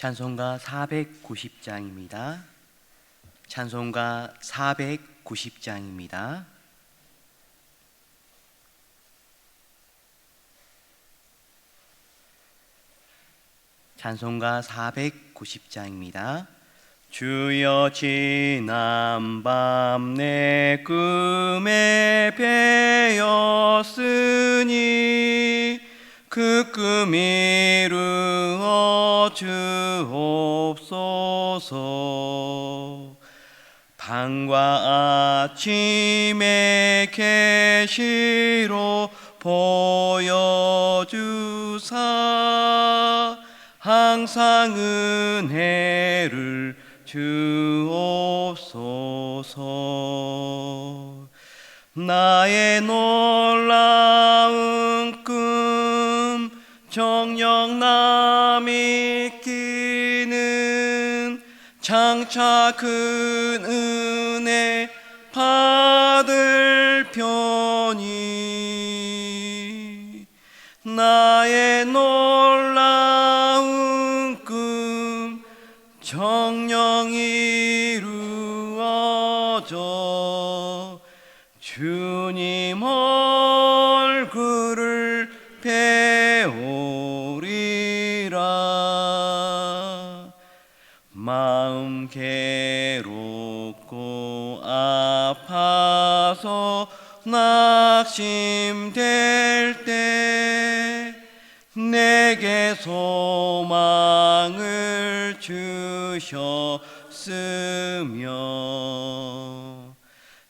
찬송가 490장입니다. 찬송가 490장입니다. 찬송가 490장입니다. 주여 지난밤 내 꿈에 배었으니 그 꿈 이루어 주옵소서. 밤과 아침에 계시로 보여주사 항상 은혜를 주옵소서. 나의 놀라운 꿈 정녕 남이 끼는 장차 큰 은혜 받을 편이 나의 놀라운 꿈 정녕 이루어져 주님 얼굴을 배우리라. 마음 괴롭고 아파서 낙심될 때 내게 소망을 주셨으며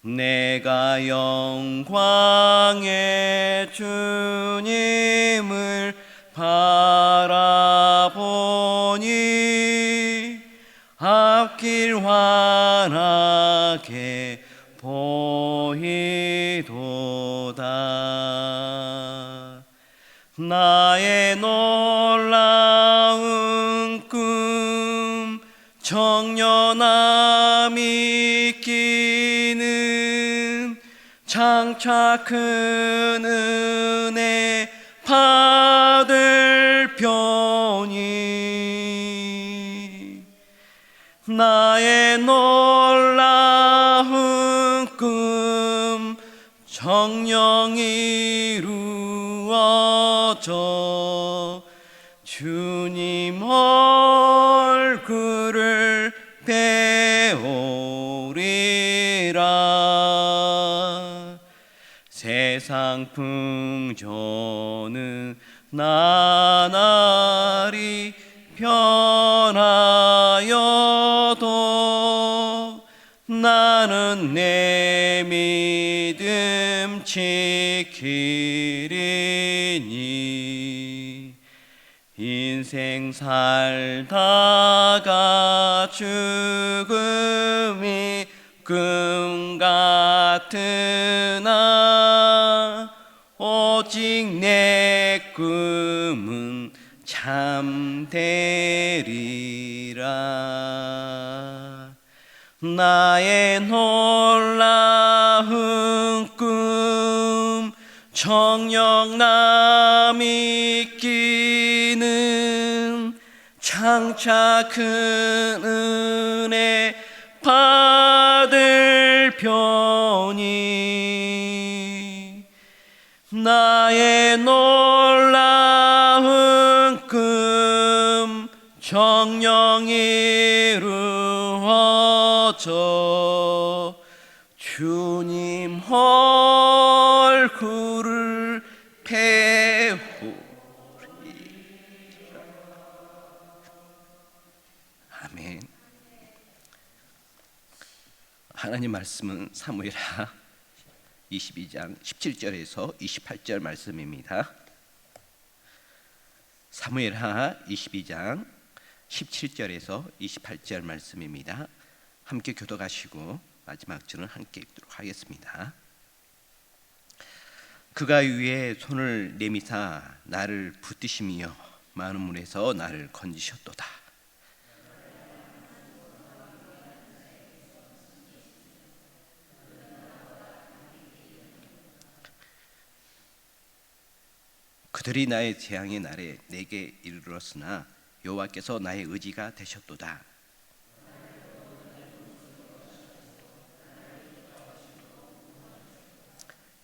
내가 영광의 주님을 바라보니 앞길 환하게 보이도다. 나의 놀라운 꿈 정연함이 끼는 장차 큰 은혜 받을 편이 나의 놀라운 꿈 정녕 이루어져 주님 얼굴을 배우리라. 세상 풍조는 나날이 변하여도 나는 내 믿음 지키리니 인생 살다가 죽음이 꿈 같으나 오직 내 꿈은 참되리라. 나의 놀라운 꿈 정녕 남이 끼는 장차 큰 은혜 받을 편이 나의 놀라운 꿈 정녕 이루어져 주님 얼굴을 배우리라. 아멘. 하나님 말씀은 사무엘하 22장 17절에서 28절 말씀입니다. 사무엘하 22장 17절에서 28절 말씀입니다. 함께 교독하시고 마지막 절은 함께 읽도록 하겠습니다. 그가 위에 손을 내미사 나를 붙드시며 많은 물에서 나를 건지셨도다. 그들이 나의 재앙의 날에 내게 이르렀으나 여호와께서 나의 의지가 되셨도다.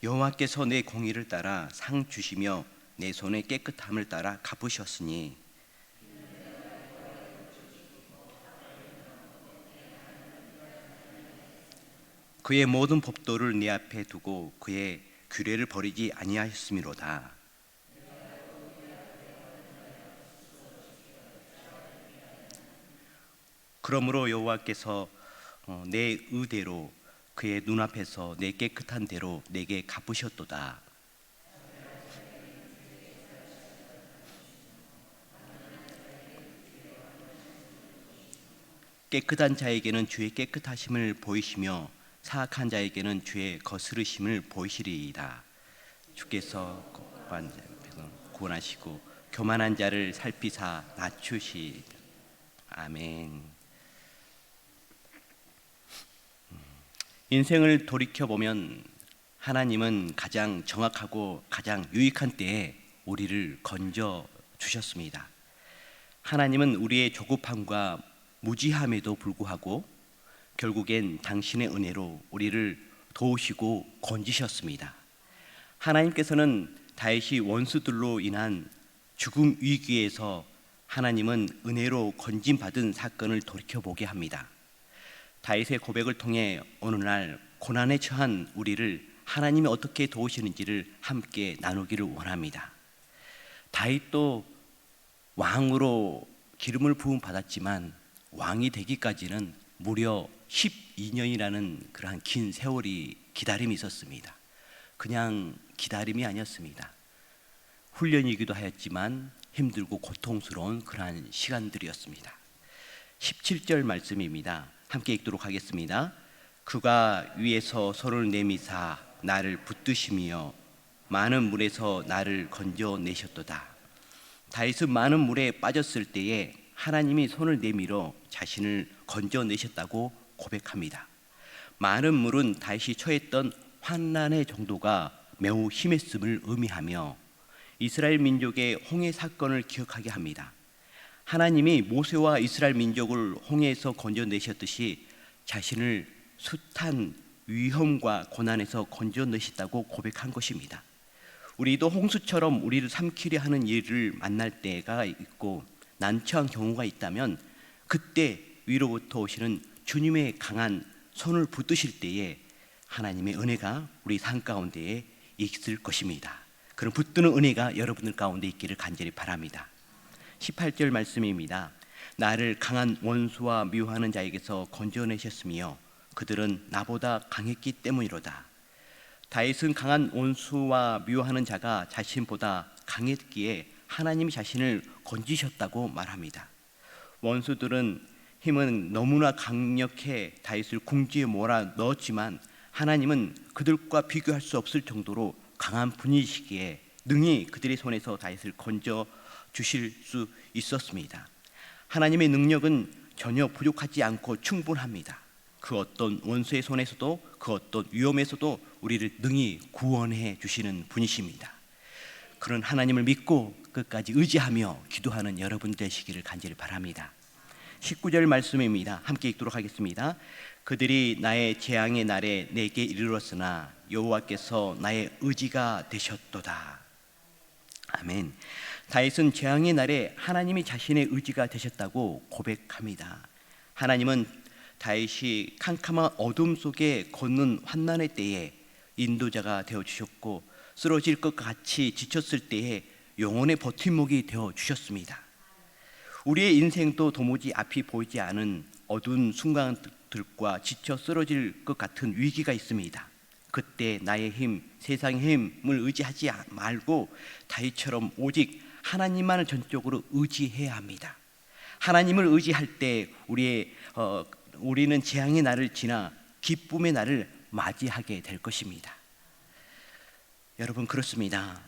여호와께서 내 공의를 따라 상 주시며 내 손의 깨끗함을 따라 갚으셨으니 그의 모든 법도를 내 앞에 두고 그의 규례를 버리지 아니하였음이로다. 그러므로 여호와께서 내 의대로 그의 눈앞에서 내 깨끗한 대로 내게 갚으셨도다. 깨끗한 자에게는 주의 깨끗하심을 보이시며 사악한 자에게는 주의 거스르심을 보이시리이다. 주께서 구원하시고 교만한 자를 살피사 낮추시리이다. 아멘. 인생을 돌이켜보면 하나님은 가장 정확하고 가장 유익한 때에 우리를 건져 주셨습니다. 하나님은 우리의 조급함과 무지함에도 불구하고 결국엔 당신의 은혜로 우리를 도우시고 건지셨습니다. 하나님께서는 다윗이 원수들로 인한 죽음 위기에서 하나님은 은혜로 건짐받은 사건을 돌이켜보게 합니다. 다윗의 고백을 통해 어느 날 고난에 처한 우리를 하나님이 어떻게 도우시는지를 함께 나누기를 원합니다. 다윗도 왕으로 기름을 부음 받았지만 왕이 되기까지는 무려 12년이라는 그러한 긴 세월이 기다림이 있었습니다. 그냥 기다림이 아니었습니다. 훈련이기도 하였지만 힘들고 고통스러운 그러한 시간들이었습니다. 17절 말씀입니다. 함께 읽도록 하겠습니다. 그가 위에서 손을 내미사 나를 붙드시며 많은 물에서 나를 건져내셨도다. 다윗은 많은 물에 빠졌을 때에 하나님이 손을 내밀어 자신을 건져내셨다고 고백합니다. 많은 물은 다윗이 처했던 환난의 정도가 매우 심했음을 의미하며 이스라엘 민족의 홍해 사건을 기억하게 합니다. 하나님이 모세와 이스라엘 민족을 홍해에서 건져내셨듯이 자신을 숱한 위험과 고난에서 건져내셨다고 고백한 것입니다. 우리도 홍수처럼 우리를 삼키려 하는 일을 만날 때가 있고 난처한 경우가 있다면 그때 위로부터 오시는 주님의 강한 손을 붙드실 때에 하나님의 은혜가 우리 삶 가운데에 있을 것입니다. 그런 붙드는 은혜가 여러분들 가운데 있기를 간절히 바랍니다. 18절 말씀입니다. 나를 강한 원수와 미워하는 자에게서 건져내셨으며 그들은 나보다 강했기 때문이로다. 다윗은 강한 원수와 미워하는 자가 자신보다 강했기에 하나님이 자신을 건지셨다고 말합니다. 원수들은 힘은 너무나 강력해 다윗을 궁지에 몰아 넣었지만 하나님은 그들과 비교할 수 없을 정도로 강한 분이시기에 능히 그들의 손에서 다윗을 건져 주실 수 있었습니다. 하나님의 능력은 전혀 부족하지 않고 충분합니다. 그 어떤 원수의 손에서도 그 어떤 위험에서도 우리를 능히 구원해 주시는 분이십니다. 그런 하나님을 믿고 끝까지 의지하며 기도하는 여러분 되시기를 간절히 바랍니다. 19절 말씀입니다. 함께 읽도록 하겠습니다. 그들이 나의 재앙의 날에 내게 이르렀으나 여호와께서 나의 의지가 되셨도다. 아멘. 다윗은 재앙의 날에 하나님이 자신의 의지가 되셨다고 고백합니다. 하나님은 다윗이 캄캄한 어둠 속에 걷는 환난의 때에 인도자가 되어주셨고 쓰러질 것 같이 지쳤을 때에 영혼의 버팀목이 되어주셨습니다. 우리의 인생도 도무지 앞이 보이지 않은 어두운 순간들과 지쳐 쓰러질 것 같은 위기가 있습니다. 그때 나의 힘, 세상의 힘을 의지하지 말고 다윗처럼 오직 하나님만을 전적으로 의지해야 합니다. 하나님을 의지할 때 우리는 재앙의 날을 지나 기쁨의 날을 맞이하게 될 것입니다. 여러분 그렇습니다.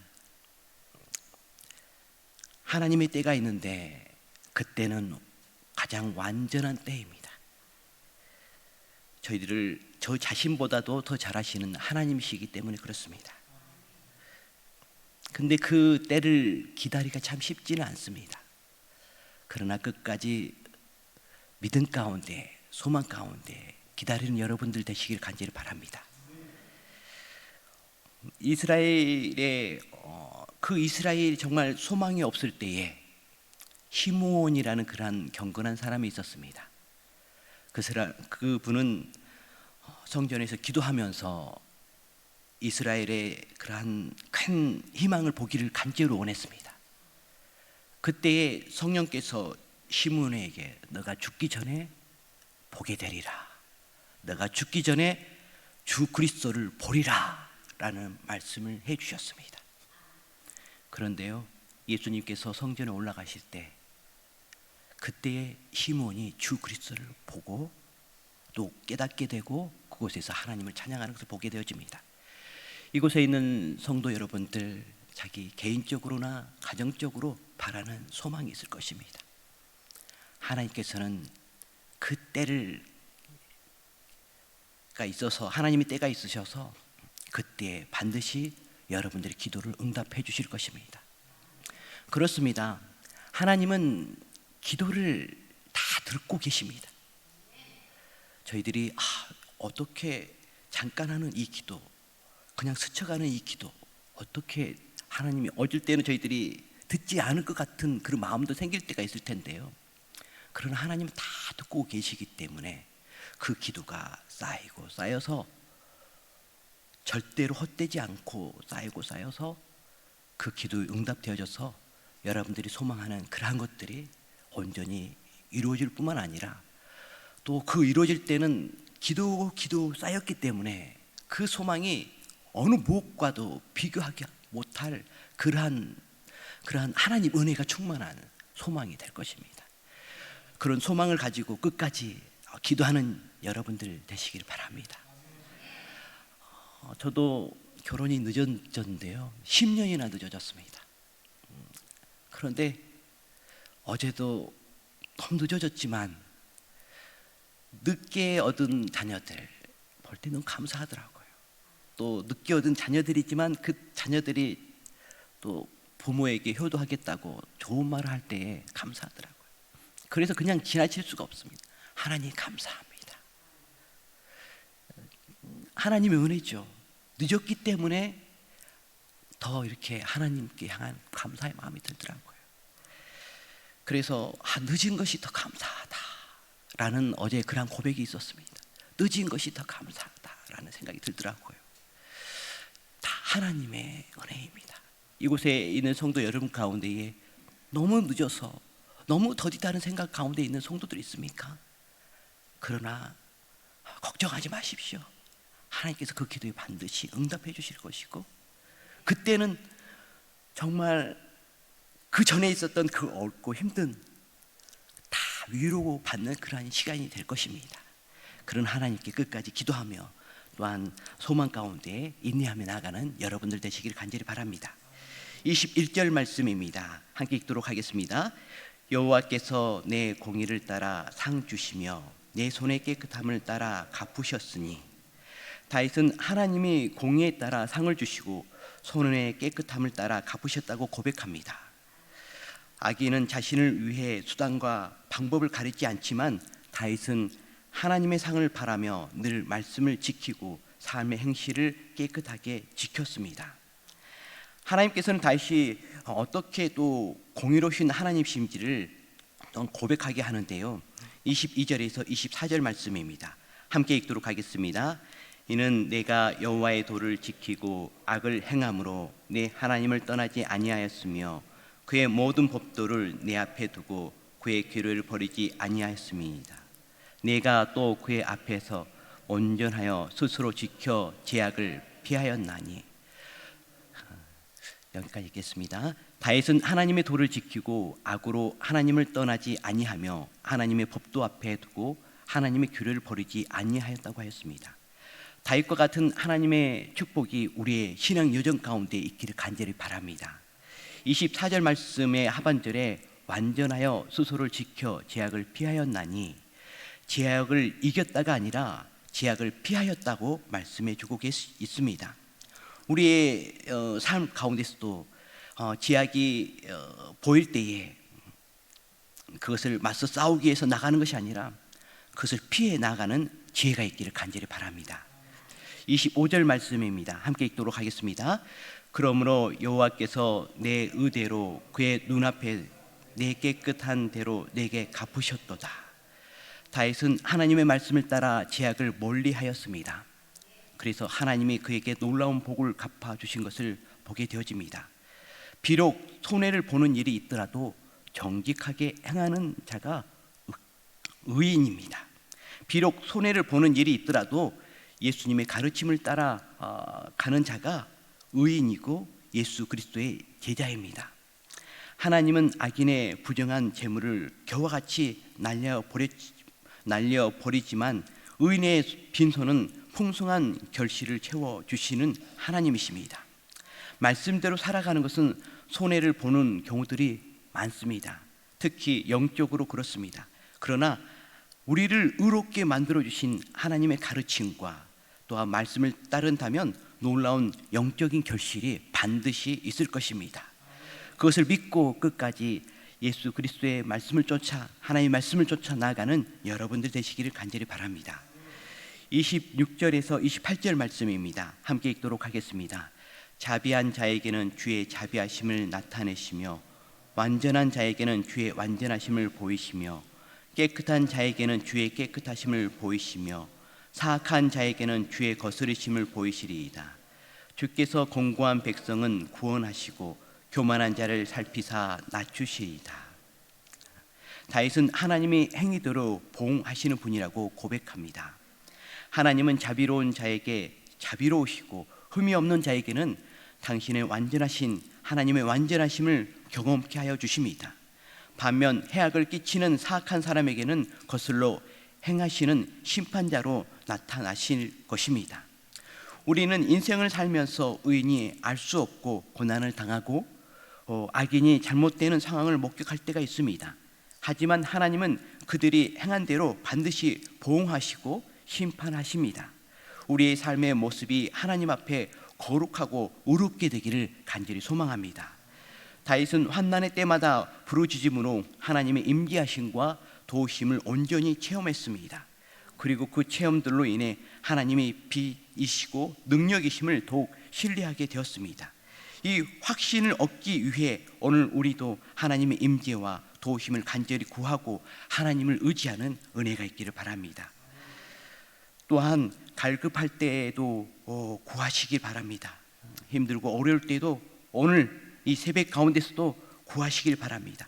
하나님의 때가 있는데 그때는 가장 완전한 때입니다. 저희들을 저 자신보다도 더 잘 아시는 하나님이시기 때문에 그렇습니다. 근데 그 때를 기다리기가 참 쉽지는 않습니다. 그러나 끝까지 믿음 가운데, 소망 가운데 기다리는 여러분들 되시길 간절히 바랍니다. 이스라엘의 그 이스라엘이 정말 소망이 없을 때에 시므온이라는 그러한 경건한 사람이 있었습니다. 그분은 성전에서 기도하면서 이스라엘의 그러한 큰 희망을 보기를 간절히 원했습니다. 그때에 성령께서 시므온에게 너가 죽기 전에 보게 되리라, 너가 죽기 전에 주 그리스도를 보리라 라는 말씀을 해주셨습니다. 그런데요, 예수님께서 성전에 올라가실 때 그때에 시므온이 주 그리스도를 보고 또 깨닫게 되고 그곳에서 하나님을 찬양하는 것을 보게 되어집니다. 이곳에 있는 성도 여러분들, 자기 개인적으로나 가정적으로 바라는 소망이 있을 것입니다. 하나님께서는 그 때가 있어서, 하나님의 때가 있으셔서 그때 반드시 여러분들의 기도를 응답해 주실 것입니다. 그렇습니다. 하나님은 기도를 다 듣고 계십니다. 저희들이 어떻게 잠깐 하는 이 기도, 그냥 스쳐가는 이 기도, 어떻게 하나님이 어쩔 때는 저희들이 듣지 않을 것 같은 그런 마음도 생길 때가 있을 텐데요. 그러나 하나님은 다 듣고 계시기 때문에 그 기도가 쌓이고 쌓여서 절대로 헛되지 않고 쌓이고 쌓여서 그 기도에 응답되어져서 여러분들이 소망하는 그러한 것들이 온전히 이루어질 뿐만 아니라 또 그 이루어질 때는 기도 쌓였기 때문에 그 소망이 어느 무엇과도 비교하기 못할 그러한 하나님 은혜가 충만한 소망이 될 것입니다. 그런 소망을 가지고 끝까지 기도하는 여러분들 되시길 바랍니다. 저도 결혼이 늦어졌는데요, 10년이나 늦어졌습니다. 그런데 어제도 너무 늦어졌지만 늦게 얻은 자녀들 볼 때 너무 감사하더라고요. 또 늦게 얻은 자녀들이지만 그 자녀들이 또 부모에게 효도하겠다고 좋은 말을 할 때에 감사하더라고요. 그래서 그냥 지나칠 수가 없습니다. 하나님 감사합니다. 하나님의 은혜죠. 늦었기 때문에 더 이렇게 하나님께 향한 감사의 마음이 들더라고요. 그래서 늦은 것이 더 감사하다라는 어제 그런 고백이 있었습니다. 늦은 것이 더 감사하다라는 생각이 들더라고요. 다 하나님의 은혜입니다. 이곳에 있는 성도 여러분 가운데에 너무 늦어서 너무 더디다는 생각 가운데 있는 성도들이 있습니까? 그러나 걱정하지 마십시오. 하나님께서 그 기도에 반드시 응답해 주실 것이고, 그때는 정말 그 전에 있었던 그 어렵고 힘든 다 위로받는 그러한 시간이 될 것입니다. 그런 하나님께 끝까지 기도하며 또한 소망 가운데 인내하며 나가는 여러분들 되시길 간절히 바랍니다. 21절 말씀입니다. 함께 읽도록 하겠습니다. 여호와께서 내 공의를 따라 상 주시며 내 손의 깨끗함을 따라 갚으셨으니, 다윗은 하나님이 공의에 따라 상을 주시고 손의 깨끗함을 따라 갚으셨다고 고백합니다. 악인은 자신을 위해 수단과 방법을 가리지 않지만 다윗은 하나님의 상을 바라며 늘 말씀을 지키고 삶의 행실을 깨끗하게 지켰습니다. 하나님께서는 다윗이 어떻게 또 공의로우신 하나님이신지를 고백하게 하는데요, 22절에서 24절 말씀입니다. 함께 읽도록 하겠습니다. 이는 내가 여호와의 도를 지키고 악을 행함으로 내 하나님을 떠나지 아니하였으며 그의 모든 법도를 내 앞에 두고 그의 규례를 버리지 아니하였음이니이다. 내가 또 그의 앞에서 온전하여 스스로 지켜 제약을 피하였나니. 여기까지 읽겠습니다. 다윗은 하나님의 도를 지키고 악으로 하나님을 떠나지 아니하며 하나님의 법도 앞에 두고 하나님의 규례를 버리지 아니하였다고 하였습니다. 다윗과 같은 하나님의 축복이 우리의 신앙 여정 가운데 있기를 간절히 바랍니다. 24절 말씀의 하반절에 완전하여 스스로를 지켜 제약을 피하였나니, 제약을 이겼다가 아니라 제약을 피하였다고 말씀해 주고 있습니다. 우리의 삶 가운데서도 제약이 보일 때에 그것을 맞서 싸우기 위해서 나가는 것이 아니라 그것을 피해 나가는 지혜가 있기를 간절히 바랍니다. 25절 말씀입니다. 함께 읽도록 하겠습니다. 그러므로 여호와께서 내 의대로 그의 눈앞에 내 깨끗한 대로 내게 갚으셨도다. 다윗은 하나님의 말씀을 따라 제약을 멀리하였습니다. 그래서 하나님이 그에게 놀라운 복을 갚아주신 것을 보게 되어집니다. 비록 손해를 보는 일이 있더라도 정직하게 행하는 자가 의인입니다. 비록 손해를 보는 일이 있더라도 예수님의 가르침을 따라 가는 자가 의인이고 예수 그리스도의 제자입니다. 하나님은 악인의 부정한 재물을 겨와 같이 날려버리지만 의인의 빈손은 풍성한 결실을 채워주시는 하나님이십니다. 말씀대로 살아가는 것은 손해를 보는 경우들이 많습니다. 특히 영적으로 그렇습니다. 그러나 우리를 의롭게 만들어주신 하나님의 가르침과 또한 말씀을 따른다면 놀라운 영적인 결실이 반드시 있을 것입니다. 그것을 믿고 끝까지 예수 그리스도의 말씀을 쫓아 하나님의 말씀을 쫓아 나아가는 여러분들 되시기를 간절히 바랍니다. 26절에서 28절 말씀입니다. 함께 읽도록 하겠습니다. 자비한 자에게는 주의 자비하심을 나타내시며 완전한 자에게는 주의 완전하심을 보이시며 깨끗한 자에게는 주의 깨끗하심을 보이시며 사악한 자에게는 주의 거스르심을 보이시리이다. 주께서 공고한 백성은 구원하시고 교만한 자를 살피사 낮추시리이다. 다윗은 하나님의 행위대로 보응하시는 분이라고 고백합니다. 하나님은 자비로운 자에게 자비로우시고 흠이 없는 자에게는 당신의 완전하신 하나님의 완전하심을 경험케 하여 주십니다. 반면 해악을 끼치는 사악한 사람에게는 거슬러 행하시는 심판자로 나타나실 것입니다. 우리는 인생을 살면서 의인이 알 수 없고 고난을 당하고 악인이 잘못되는 상황을 목격할 때가 있습니다. 하지만 하나님은 그들이 행한 대로 반드시 보응하시고 심판하십니다. 우리의 삶의 모습이 하나님 앞에 거룩하고 의롭게 되기를 간절히 소망합니다. 다윗은 환난의 때마다 부르짖음으로 하나님의 임재하심과 도우심을 온전히 체험했습니다. 그리고 그 체험들로 인해 하나님의 빛이시고 능력이심을 더욱 신뢰하게 되었습니다. 이 확신을 얻기 위해 오늘 우리도 하나님의 임재와 도우심을 간절히 구하고 하나님을 의지하는 은혜가 있기를 바랍니다. 또한 갈급할 때에도 구하시길 바랍니다. 힘들고 어려울 때도 오늘 이 새벽 가운데서도 구하시길 바랍니다.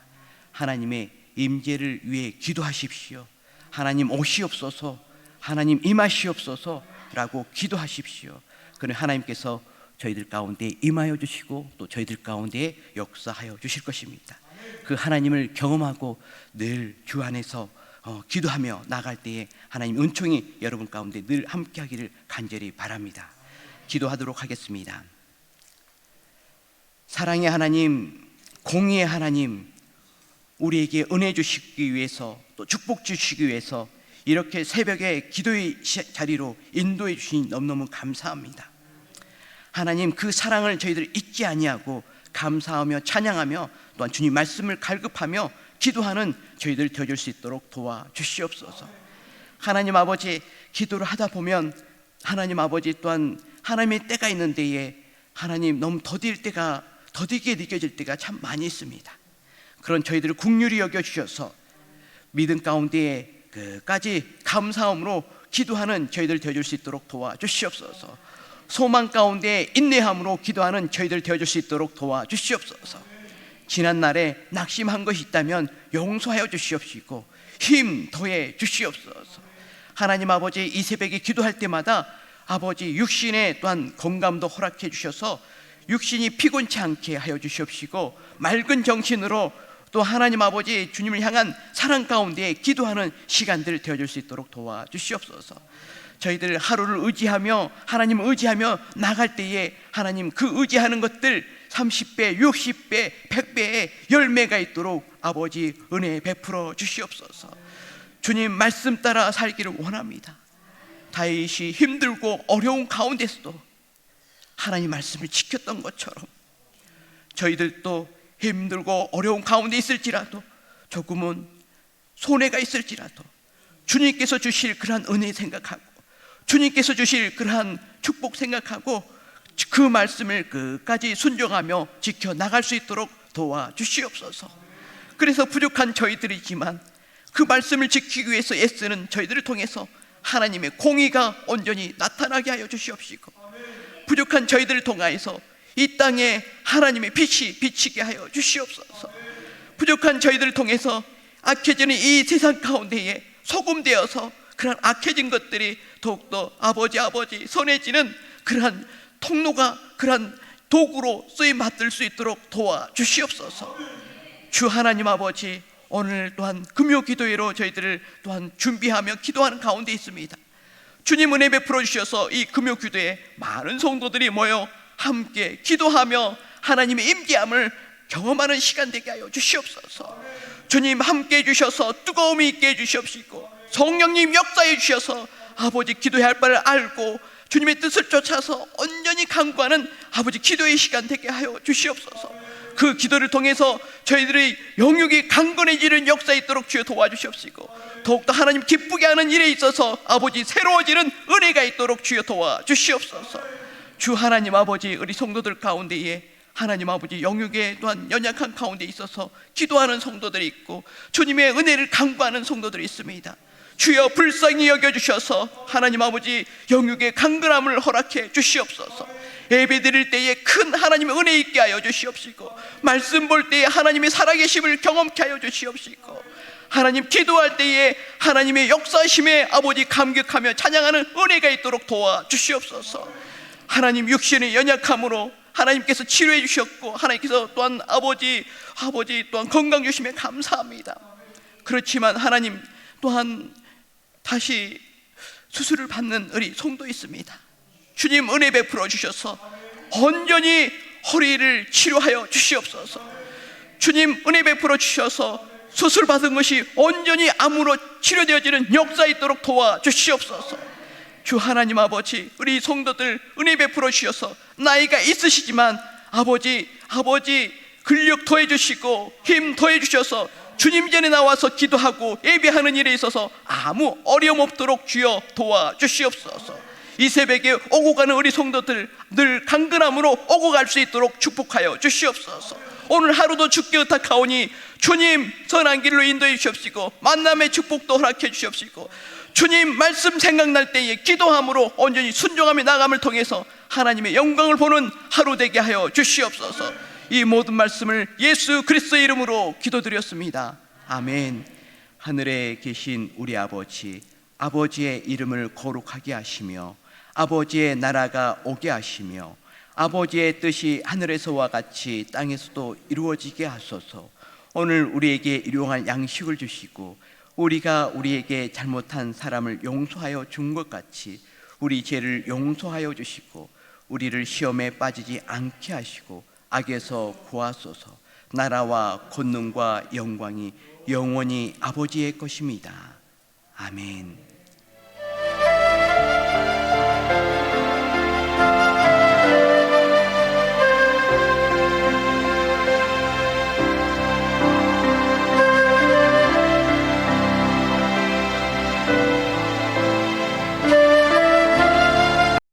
하나님의 임재를 위해 기도하십시오. 하나님 오시옵소서, 하나님 임하시옵소서 라고 기도하십시오. 그러면 하나님께서 저희들 가운데 임하여 주시고 또 저희들 가운데 역사하여 주실 것입니다. 그 하나님을 경험하고 늘 주 안에서 기도하며 나갈 때에 하나님 은총이 여러분 가운데 늘 함께하기를 간절히 바랍니다. 기도하도록 하겠습니다. 사랑의 하나님, 공의의 하나님, 우리에게 은혜 주시기 위해서 또 축복 주시기 위해서 이렇게 새벽에 기도의 자리로 인도해 주시니 너무너무 감사합니다. 하나님, 그 사랑을 저희들 잊지 아니하고 감사하며 찬양하며 또한 주님 말씀을 갈급하며 기도하는 저희들 되어줄 수 있도록 도와주시옵소서. 하나님 아버지, 기도를 하다 보면 하나님 아버지 또한 하나님의 때가 있는 데에 하나님 너무 더디게 느껴질 때가 참 많이 있습니다. 그런 저희들을 긍휼히 여겨주셔서 믿음 가운데에 끝까지 감사함으로 기도하는 저희들 되어줄 수 있도록 도와주시옵소서. 소망 가운데 인내함으로 기도하는 저희들 되어줄 수 있도록 도와주시옵소서. 지난날에 낙심한 것이 있다면 용서하여 주시옵시고 힘 더해 주시옵소서. 하나님 아버지, 이 새벽에 기도할 때마다 아버지 육신에 또한 건강도 허락해 주셔서 육신이 피곤치 않게 하여 주시옵시고 맑은 정신으로 또 하나님 아버지 주님을 향한 사랑 가운데 기도하는 시간들 되어줄 수 있도록 도와주시옵소서. 저희들 하루를 의지하며 하나님을 의지하며 나갈 때에 하나님 그 의지하는 것들 30배, 60배, 100배의 열매가 있도록 아버지 은혜 베풀어 주시옵소서. 주님 말씀 따라 살기를 원합니다. 다윗이 힘들고 어려운 가운데서도 하나님 말씀을 지켰던 것처럼 저희들도 힘들고 어려운 가운데 있을지라도 조금은 손해가 있을지라도 주님께서 주실 그러한 은혜 생각하고 주님께서 주실 그러한 축복 생각하고 그 말씀을 끝까지 순종하며 지켜나갈 수 있도록 도와주시옵소서. 그래서 부족한 저희들이지만 그 말씀을 지키기 위해서 애쓰는 저희들을 통해서 하나님의 공의가 온전히 나타나게 하여 주시옵시고, 부족한 저희들을 통하여서 이 땅에 하나님의 빛이 비치게 하여 주시옵소서. 부족한 저희들을 통해서 악해지는 이 세상 가운데에 소금되어서 그러한 악해진 것들이 더욱더 아버지 선해지는 그러한 통로가, 그러한 도구로 쓰임 받을 수 있도록 도와주시옵소서. 주 하나님 아버지, 오늘 또한 금요기도회로 저희들을 또한 준비하며 기도하는 가운데 있습니다. 주님 은혜 베풀어 주셔서 이 금요기도회에 많은 성도들이 모여 함께 기도하며 하나님의 임재함을 경험하는 시간 되게 하여 주시옵소서. 주님 함께 해주셔서 뜨거움이 있게 해주시옵시고, 성령님 역사해 주셔서 아버지 기도해야 할 바를 알고 주님의 뜻을 쫓아서 온전히 간구하는 아버지 기도의 시간 되게 하여 주시옵소서. 그 기도를 통해서 저희들의 영육이 강건해지는 역사 있도록 주여 도와주시옵시고, 더욱더 하나님 기쁘게 하는 일에 있어서 아버지 새로워지는 은혜가 있도록 주여 도와주시옵소서. 주 하나님 아버지, 우리 성도들 가운데에 하나님 아버지 영육에 또한 연약한 가운데 있어서 기도하는 성도들이 있고 주님의 은혜를 간구하는 성도들이 있습니다. 주여 불쌍히 여겨주셔서 하나님 아버지 영육의 강건함을 허락해 주시옵소서. 예배 드릴 때에 큰 하나님의 은혜 있게 하여 주시옵시고, 말씀 볼 때에 하나님의 살아계심을 경험케 하여 주시옵시고, 하나님 기도할 때에 하나님의 역사심에 아버지 감격하며 찬양하는 은혜가 있도록 도와주시옵소서. 하나님 육신의 연약함으로 하나님께서 치료해 주셨고 하나님께서 또한 아버지 또한 건강 주심에 감사합니다. 그렇지만 하나님 또한 다시 수술을 받는 우리 성도 있습니다. 주님 은혜 베풀어 주셔서 온전히 허리를 치료하여 주시옵소서. 주님 은혜 베풀어 주셔서 수술 받은 것이 온전히 암으로 치료되어지는 역사 있도록 도와주시옵소서. 주 하나님 아버지, 우리 성도들 은혜 베풀어 주셔서 나이가 있으시지만 아버지 근력 더해 주시고 힘 더해 주셔서 주님 전에 나와서 기도하고 예배하는 일에 있어서 아무 어려움 없도록 주여 도와주시옵소서. 이 새벽에 오고 가는 우리 성도들 늘 강건함으로 오고 갈 수 있도록 축복하여 주시옵소서. 오늘 하루도 주께 의탁하오니 주님 선한 길로 인도해 주시옵시고 만남의 축복도 허락해 주시옵시고, 주님 말씀 생각날 때에 기도함으로 온전히 순종하며 나감을 통해서 하나님의 영광을 보는 하루 되게 하여 주시옵소서. 이 모든 말씀을 예수 그리스도의 이름으로 기도드렸습니다. 아멘. 하늘에 계신 우리 아버지, 아버지의 이름을 거룩하게 하시며 아버지의 나라가 오게 하시며 아버지의 뜻이 하늘에서와 같이 땅에서도 이루어지게 하소서. 오늘 우리에게 일용할 양식을 주시고 우리가 우리에게 잘못한 사람을 용서하여 준 것 같이 우리 죄를 용서하여 주시고 우리를 시험에 빠지지 않게 하시고 악에서 구하소서. 나라와 권능과 영광이 영원히 아버지의 것입니다. 아멘.